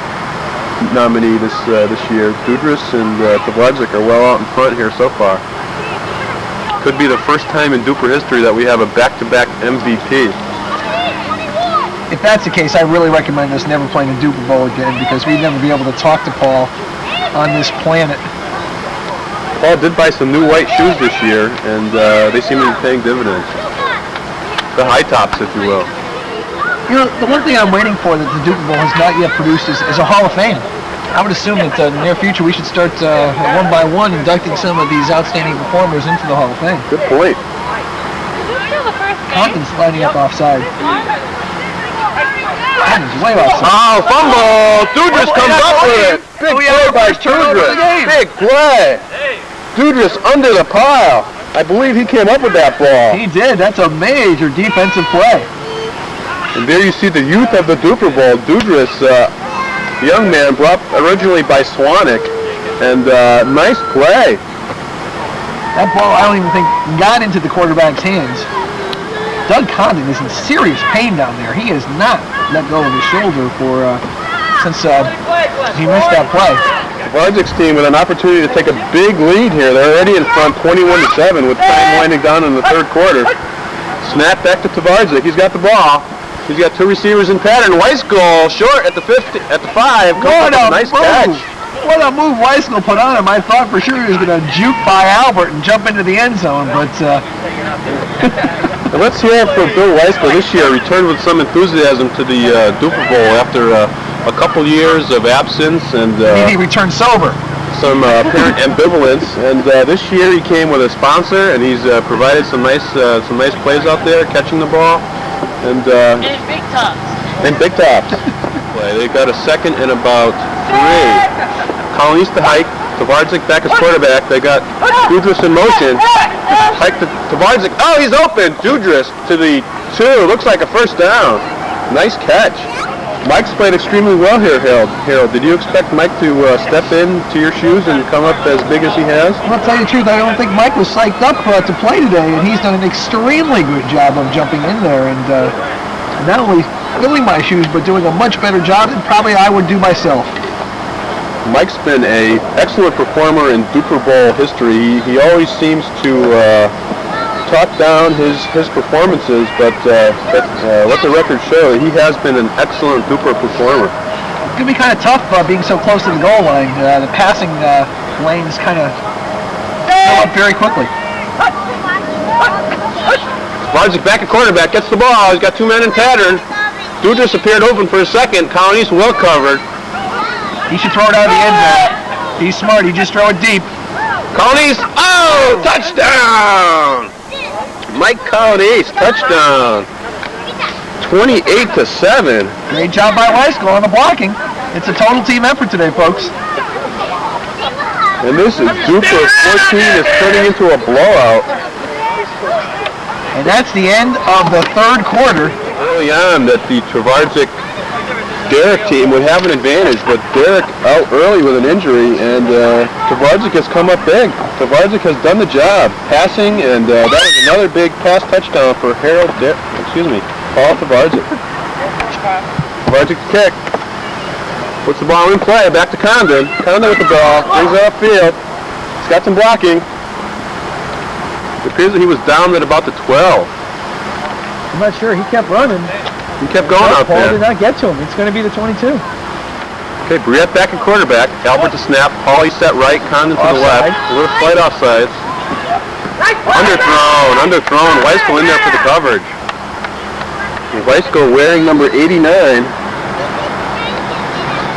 nominee this year. Dudra and Tvardzik are well out in front here so far. Could be the first time in Dupor history that we have a back-to-back MVP. If that's the case, I really recommend us never playing a Dupor Bowl again, because we'd never be able to talk to Paul on this planet. Paul did buy some new white shoes this year, and they seem to be paying dividends. The high tops, if you will. You know, the one thing I'm waiting for that the Dupor Bowl has not yet produced is a Hall of Fame. I would assume that in the near future we should start one by one inducting some of these outstanding performers into the Hall of Fame. Good point. Condon's lining up offside. That is way off. Oh, fumble! Dudras comes up with it. Big play by Dudras. Big play. Dudras under the pile. I believe he came up with that ball. He did. That's a major defensive play. And there you see the youth of the Dupor Bowl. Dudras, young man, brought originally by Cwanek. And nice play. That ball, I don't even think, got into the quarterback's hands. Doug Condon is in serious pain down there. He has not let go of his shoulder since he missed that play. Tvardzik team with an opportunity to take a big lead here. They're already in front 21-7 with time winding down in the third quarter. Snap back to Tvardzik. He's got the ball. He's got two receivers in pattern. Wyskiel short at the 5. Nice catch. What a move Wyskiel put on him. I thought for sure he was going to juke by Albert and jump into the end zone, but... Let's hear from Bill Wyskiel this year. Returned with some enthusiasm to the Dupor Bowl after a couple years of absence and he returned sober. Some apparent ambivalence. And this year he came with a sponsor, and he's provided some nice plays out there, catching the ball, and big tops. Big tops. They got a second and about 3. Colonese to hike. Tvardzik back as quarterback. They got Dudras in motion. Hike to Tvardzik. Oh, he's open. Dudras to the 2. Looks like a first down. Nice catch. Mike's played extremely well here, Harold. Did you expect Mike to step into your shoes and come up as big as he has? Well, I'll tell you the truth, I don't think Mike was psyched up to play today, and he's done an extremely good job of jumping in there and not only filling my shoes, but doing a much better job than probably I would do myself. Mike's been an excellent performer in Dupor Bowl history. He always seems to talk down his performances, but what the records show, he has been an excellent Dupor performer. It's going to be kind of tough being so close to the goal line. The passing lanes kind of fill up very quickly. Tvardzik back at quarterback, gets the ball. He's got 2 men in pattern. Dudras appeared open for a second. Colonese well covered. He should throw it out of the end zone. He's smart. He just throw it deep. Colonese, oh, touchdown! Mike Colonese, touchdown. 28-7. Great job by Wyskiel on the blocking. It's a total team effort today, folks. And this is Dupor 14 is turning into a blowout. And that's the end of the third quarter. Early on that the Tvardzik Darak team would have an advantage, but Darak out early with an injury, and Tvardzik has come up big. Tvardzik has done the job, passing, and that was another big pass touchdown for Paul Tvardzik. Tvardzik to kick. Puts the ball in play, back to Condon. Condon with the ball, brings it upfield. He's got some blocking. It appears that he was down at about the 12. I'm not sure. He kept running. He kept going out Paul there. did not get to him. It's going to be the 22. Okay, Brouillette back at quarterback. Albert to snap. Hawley set right. Condon to the left. A little slight offsides. Underthrown. Wyskiel in there for the coverage. Wyskiel wearing number 89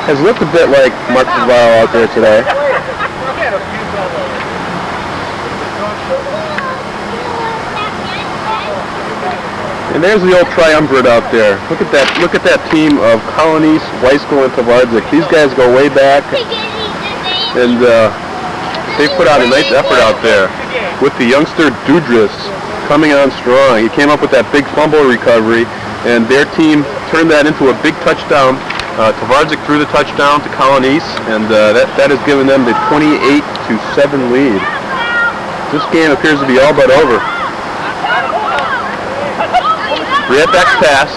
has looked a bit like Mark Duval out there today. And there's the old triumvirate out there. Look at that team of Colonese, Wyskiel, and Tvardzik. These guys go way back, and they put out a nice effort out there with the youngster Dudras coming on strong. He came up with that big fumble recovery, and their team turned that into a big touchdown. Tvardzik threw the touchdown to Colonese, and that has given them the 28-7 lead. This game appears to be all but over. Brouillette back pass.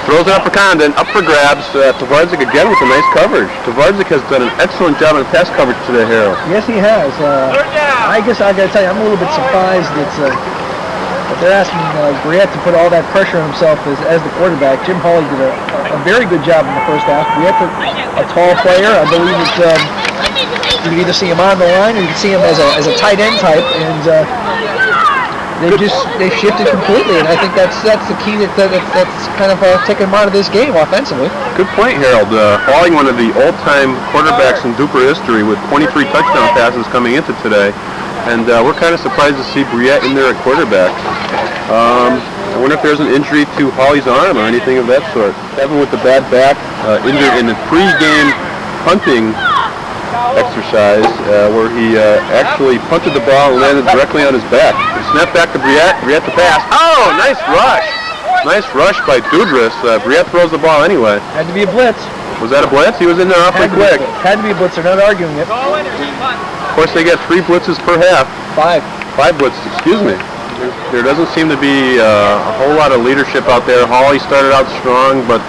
Throws it up for Condon, up for grabs. Tvardzik again with a nice coverage. Tvardzik has done an excellent job in pass coverage today, Harold. Yes, he has. I guess I got to tell you, I'm a little bit surprised that they're asking Brouillette to put all that pressure on himself as the quarterback. Jim Hawley did a very good job in the first half. Brouillette, a tall player. I believe you can either see him on the line or you can see him as a tight end type, and they shifted completely, and I think that's the key that's kind of taken them out of this game offensively. Good point, Harold. Hawley, one of the all-time quarterbacks in Dupor history, with 23 touchdown passes coming into today, and we're kind of surprised to see Brouillette in there at quarterback. wonder if there's an injury to Hawley's arm or anything of that sort. Kevin with the bad back, injured in the pre-game punting exercise where he actually punted the ball and landed directly on his back. Snap back to Brouillette. Brouillette the pass. Oh, nice rush. Nice rush by Dudra. Brouillette throws the ball anyway. Had to be a blitz. Was that a blitz? He was in there awfully quick. Had to be a blitz. They're not arguing it. Of course, they get 3 blitzes per half. 5. 5 blitzes, excuse me. There doesn't seem to be a whole lot of leadership out there. Hawley started out strong, but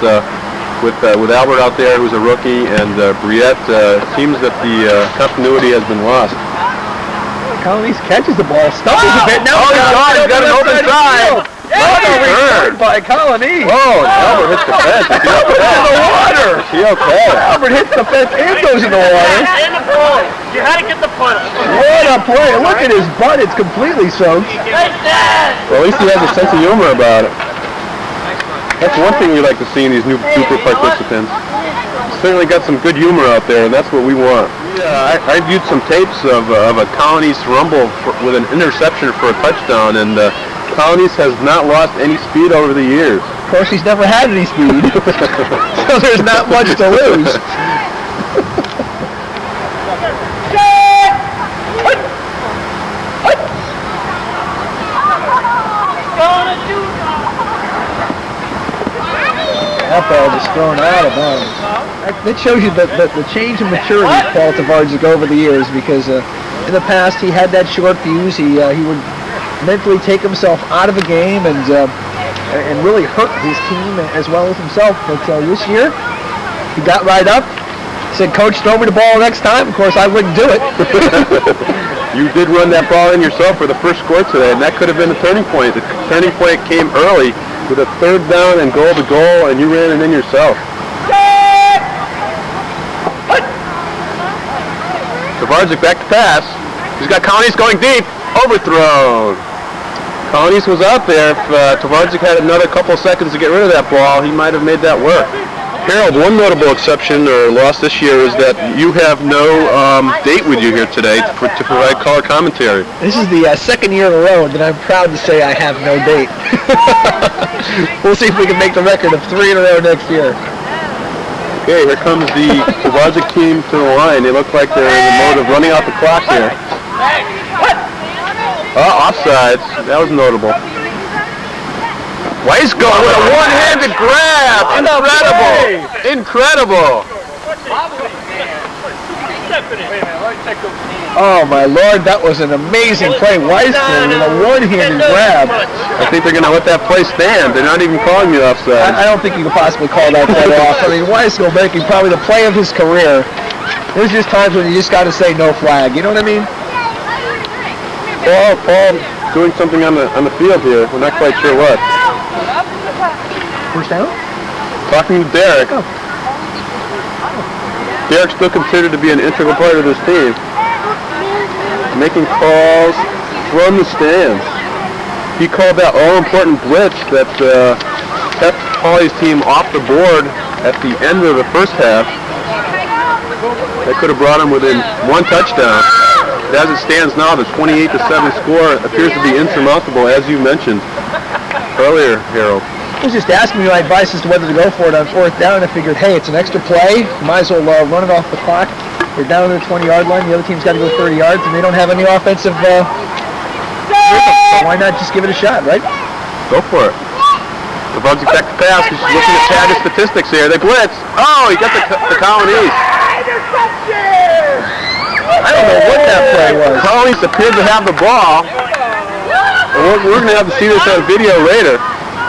with Albert out there, who's a rookie, and Brouillette, seems that the continuity has been lost. Colonese catches the ball, stumbles a bit. Now he's got an open side. Returned by Colonese. Oh, Albert hits the fence. Is he okay? In the water. Is he okay? Albert hits the fence and goes in the water. And the ball. You had to get the punt. What a play. Look at his butt. It's completely soaked. Well, at least he has a sense of humor about it. That's one thing we like to see in these new Dupor participants. Certainly got some good humor out there, and that's what we want. Yeah, I viewed some tapes of a Colonese rumble with an interception for a touchdown, and Colonese has not lost any speed over the years. Of course, he's never had any speed, so there's not much to lose. That ball just thrown out of bounds. That shows you the change in maturity of Paul Tvardzik over the years, because in the past he had that short fuse. He would mentally take himself out of a game and really hurt his team as well as himself. But this year, he got right up, said, "Coach, throw me the ball next time." Of course, I wouldn't do it. You did run that ball in yourself for the first score today, and that could have been the turning point. The turning point came early with a 3rd down and goal to goal, and you ran it in yourself. Tvardzik back to pass. He's got Colonese going deep. Overthrown. Colonese was out there. If Tvardzik had another couple seconds to get rid of that ball, he might have made that work. Harold, one notable exception or loss this year is that you have no date with you here today to provide color commentary. This is the 2nd year in a row that I'm proud to say I have no date. We'll see if we can make the record of 3 in a row next year. Okay, here comes the Tvardzik team to the line. They look like they're in the mode of running out the clock here. Offsides. That was notable. Wyskiel with a one-handed grab. Incredible. Incredible. Oh my Lord, that was an amazing play. Wyskiel with a one-handed grab. I think they're going to let that play stand. They're not even calling the offside. I don't think you could possibly call that play off. I mean, Wyskiel making probably the play of his career. There's just times when you just got to say no flag. You know what I mean? Paul doing something on the field here. We're not quite sure what. First down? Talking to Darak. Oh. Darak's still considered to be an integral part of this team. Making calls from the stands. He called that all-important blitz that kept Hawley's team off the board at the end of the first half. That could have brought him within 1 touchdown. But as it stands now, the 28-7 score appears to be insurmountable, as you mentioned earlier, Harold. I was just asking you my advice as to whether to go for it on 4th down. I figured, hey, it's an extra play. Might as well run it off the clock. They're down to the 20-yard line. The other team's got to go 30 yards, and they don't have any offensive so why not just give it a shot, right? Go for it. Tvardzik back to pass. He's looking at pad his statistics here. They blitz. Oh, he got the Colonese. I don't know what that play was. Colonese appeared to have the ball. We're going to have to see this on video later.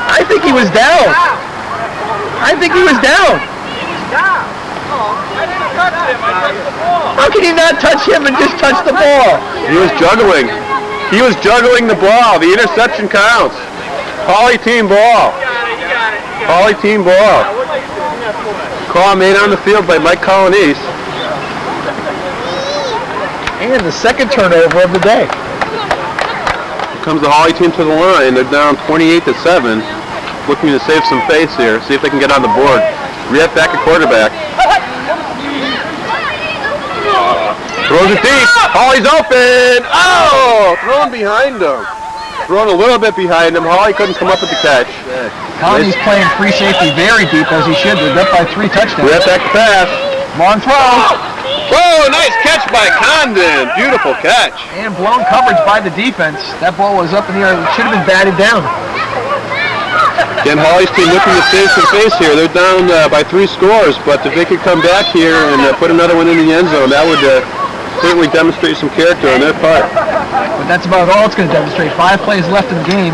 I think he was down. I think he was down. How can you not touch him and just touch the ball? He was juggling. He was juggling the ball. The interception counts. Hawley team ball. Hawley team ball. Call made on the field by Mike Colonese. And the 2nd turnover of the day. Here comes the Hawley team to the line. They're down 28-7. Looking to save some face here. See if they can get on the board. Brouillette back at quarterback. Throws it deep. Hawley's open. Oh! Thrown behind him. thrown a little bit behind him. Hawley couldn't come up with the catch. Colony's playing free safety very deep, as he should. They're up by 3 touchdowns. Right back to pass. Long throw. Whoa, nice catch by Condon. Beautiful catch. And blown coverage by the defense. That ball was up in the air. It should have been batted down. Again, Hawley's team looking to save some face here. They're down by 3 scores, but if they could come back here and put another one in the end zone, that would certainly demonstrate some character on their part. But that's about all it's going to demonstrate. 5 plays left in the game.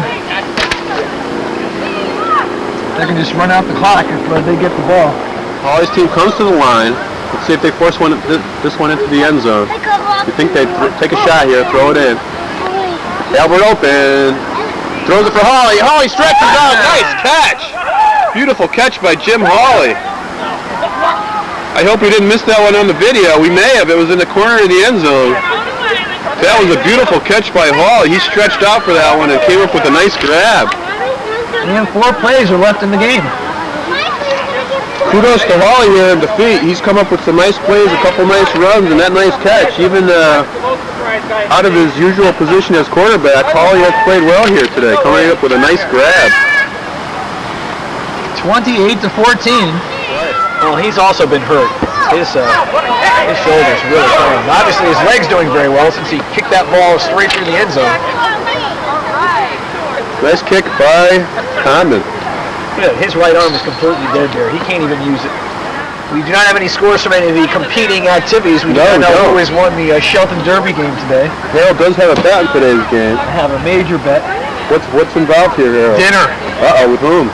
They can just run out the clock if they get the ball. Hawley's team comes to the line. Let's see if they force this one into the end zone. You think they'd take a shot here, throw it in. Albert open. Throws it for Hawley. Hawley stretches out. Nice catch. Beautiful catch by Jim Hawley. I hope we didn't miss that one on the video. We may have. It was in the corner of the end zone. That was a beautiful catch by Hawley. He stretched out for that one and came up with a nice grab. And 4 plays are left in the game. Kudos to Hawley here in defeat. He's come up with some nice plays, a couple nice runs, and that nice catch. Even out of his usual position as quarterback, Hawley has played well here today, coming up with a nice grab. 28-14. Well, he's also been hurt. His shoulder's really hurting. Obviously, his leg's doing very well since he kicked that ball straight through the end zone. Nice kick by Condon. Yeah, his right arm is completely dead there. He can't even use it. We do not have any scores from any of the competing activities. We do not know who has won the Shelton Derby game today. Harold does have a bet in today's game. I have a major bet. What's involved here, Harold? Dinner. Uh-oh, with whom?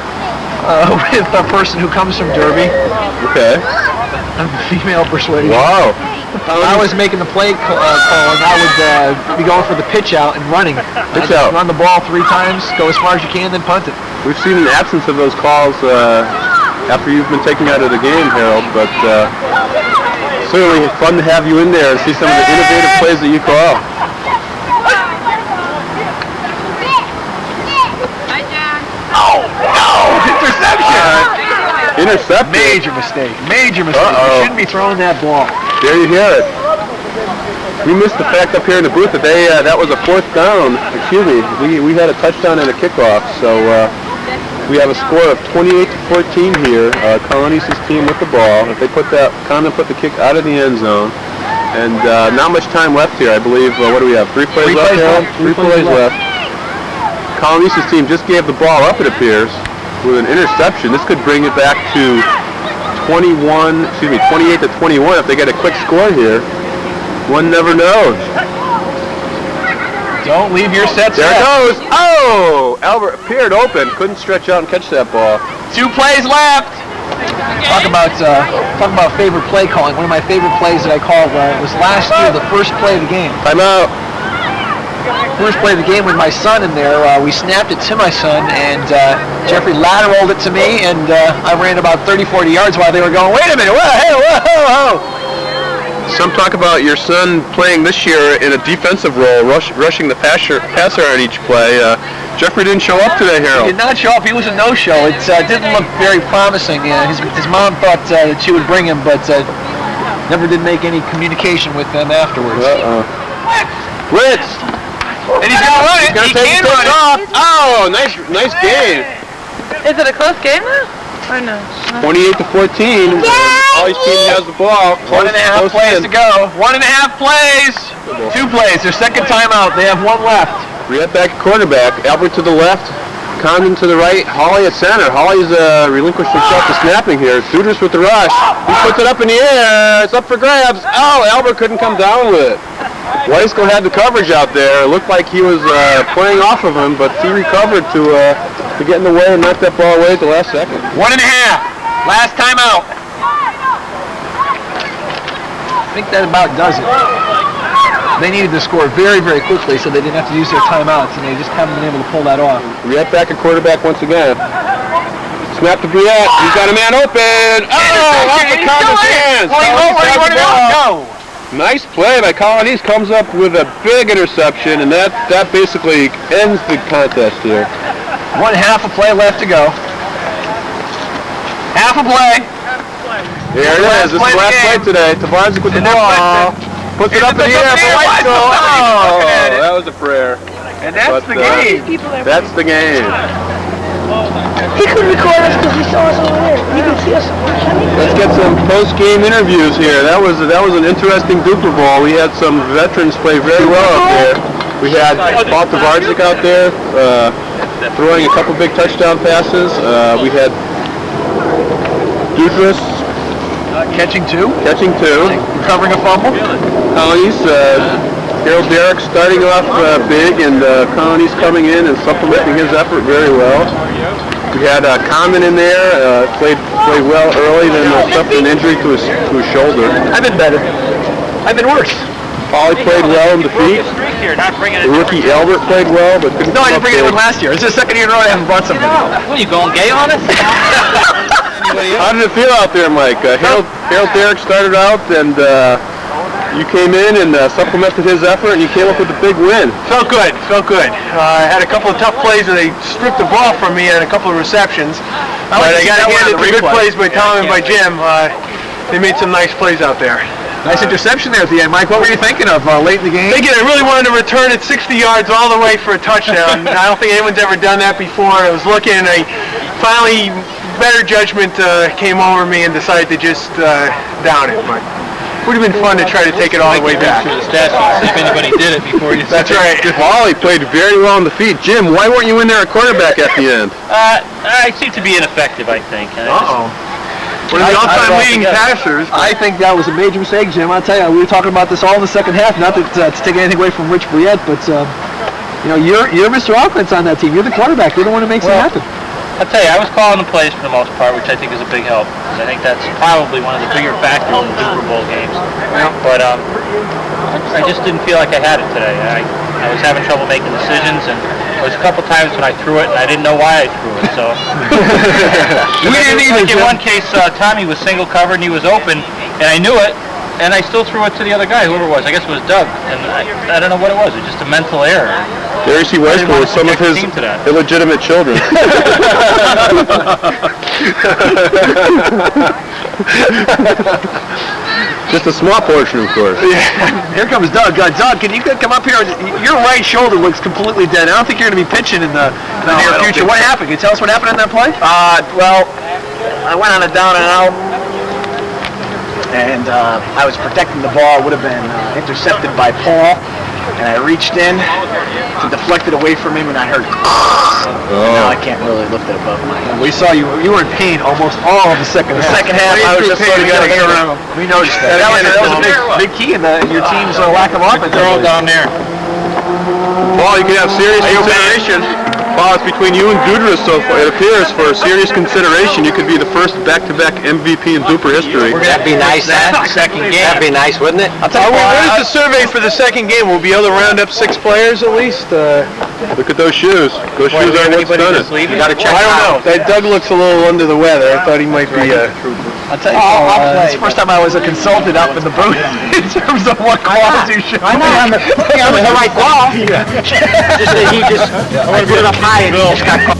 With a person who comes from Derby. Okay. I'm female persuasion. Wow. If I was making the play call, and I would be going for the pitch out and running. Pitch out. Run the ball 3 times, go as far as you can, then punt it. We've seen an absence of those calls after you've been taken out of the game, Harold, but certainly fun to have you in there and see some of the innovative plays that you call. Intercepted. Major mistake. Major mistake. Uh-oh. You shouldn't be throwing that ball. There you hear it. We missed the fact up here in the booth that that was a 4th down. Excuse me. We had a touchdown and a kickoff, so we have a score of 28-14 here. Colonese's team with the ball. If they Condon put the kick out of the end zone, and not much time left here. I believe. What do we have? 3 plays left, Harold? 3 plays left. Colonese's team just gave the ball up, it appears, with an interception. This could bring it back to 28-21 if they get a quick score here. One never knows. Don't leave your sets There it yet. goes. Oh! Albert appeared open. Couldn't stretch out and catch that ball. 2 plays left. Talk about favorite play calling. One of my favorite plays that I called was last year, the first play of the game. Timeout. First play of the game with my son in there. We snapped it to my son, and Jeffrey lateraled it to me, and I ran about 30-40 yards while they were going, wait a minute, whoa. Some talk about your son playing this year in a defensive role, rushing the passer on each play. Jeffrey didn't show up today, Harold. He did not show up. He was a no-show. It didn't look very promising. His mom thought that she would bring him, but never did make any communication with them afterwards. Blitz. And he's going to run it. He can run it. Off. Oh, nice game. Is it a close game now? Or no? 28-14. Hawley's team has the ball. 1.5 plays to go. 1.5 plays. 2 plays. Their second timeout. They have 1 left. Brouillette back at quarterback. Albert to the left. Condon to the right. Hawley at center. Hawley's relinquished himself to snapping here. Dudra's with the rush. He puts it up in the air. It's up for grabs. Oh, Albert couldn't come down with it. Wyskiel had the coverage out there. It looked like he was playing off of him, but he recovered to get in the way and knock that ball away at the last second. 1.5. Last timeout. I think that about does it. They needed to score very, very quickly, so they didn't have to use their timeouts, and they just haven't been able to pull that off. Brouillette back at quarterback once again. Snap to Brouillette. He's got a man open. Oh, off the Condon's hands. Go. Nice play by Colonese. Comes up with a big interception, and that basically ends the contest here. 1/2 a play left to go. Half a play. There it is. This is the last play today. Tvardzik with the ball. Puts it up in the air for Wyskiel. Oh, that was a prayer. And that's But, the game. That's the game. He could record us because he saw us over there. You can see us. Let's get some post-game interviews here. That was an interesting Dupor Bowl. We had some veterans play very well out there. We had Tvardzik out there throwing a couple big touchdown passes. We had Dudra Catching two. Recovering a fumble. Colonese, Harold Darak starting off big, and Colonese coming in and supplementing his effort very well. We had Condon in there, played well early, then suffered an injury to his shoulder. I've been better. I've been worse. Hawley played well in defeat. The rookie Albert played well, but couldn't. No, I didn't bring anyone last year. It's the second year in a row I haven't brought somebody. What, are you going gay on us? How did it feel out there, Mike? Harold Darak started out, and you came in and supplemented his effort, and you came up with a big win. Felt good. I had a couple of tough plays, and they stripped the ball from me and a couple of receptions. But I got to hand it to good plays by Tom and by Jim. They made some nice plays out there. Nice interception there at the end, Mike. What were you thinking of late in the game? Thinking I really wanted to return it 60 yards all the way for a touchdown. I don't think anyone's ever done that before. I was looking, and I finally, better judgment came over me and decided to just down it. But it would have been fun to try to take it all the way back. If anybody did it before you. That's right. Hawley played very well in the feet. Jim, why weren't you in there at quarterback at the end? I seem to be ineffective, I think. One of the all-time leading passers. I think that was a major mistake, Jim. I'll tell you, we were talking about this all in the second half. Not to take anything away from Rich Brouillette, but you're Mr. Offense on that team. You're the quarterback. You're the one who makes it happen. I'll tell you, I was calling the plays for the most part, which I think is a big help. Because I think that's probably one of the bigger factors in the Dupor Bowl games. But I just didn't feel like I had it today. I was having trouble making decisions, and there was a couple times when I threw it, and I didn't know why I threw it. So We didn't either, like in Jim. one case, Tommy was single covered, and he was open, and I knew it, and I still threw it to the other guy, whoever it was. I guess it was Doug, and I don't know what it was. It was just a mental error. There you see Wyskiel with some of his illegitimate children. Just a small portion, of course. Here comes Doug. Doug, can you come up here? Your right shoulder looks completely dead. I don't think you're going to be pitching in the near future. What happened? Can you tell us what happened in that play? Well, I went on a down and out, and I was protecting the ball. Would have been intercepted by Paul, and I reached in to deflect it away from him, and I heard. Now I can't really lift it above my head. We saw you were in pain almost all of the second half. The second half, I was just sort of getting around. We noticed that. That was a big key in your team's lack of offense. They're all down there. Paul, you can have serious consideration. Paul, it's between you and Dudra so far. It appears for serious consideration you could be the first back-to-back MVP in Dupor history. That'd be nice, second game. That'd be nice, wouldn't it? Where's the survey for the second game? We'll be able to round up 6 players at least. Look at those shoes. Those shoes are what's done it. You gotta check I don't know. That Doug looks a little under the weather. I thought he might be. I'll tell you, it's the first time I was consulted up in the booth in terms of what calls you should. I know, I'm the right ball. Just that I put it up high and he just got caught.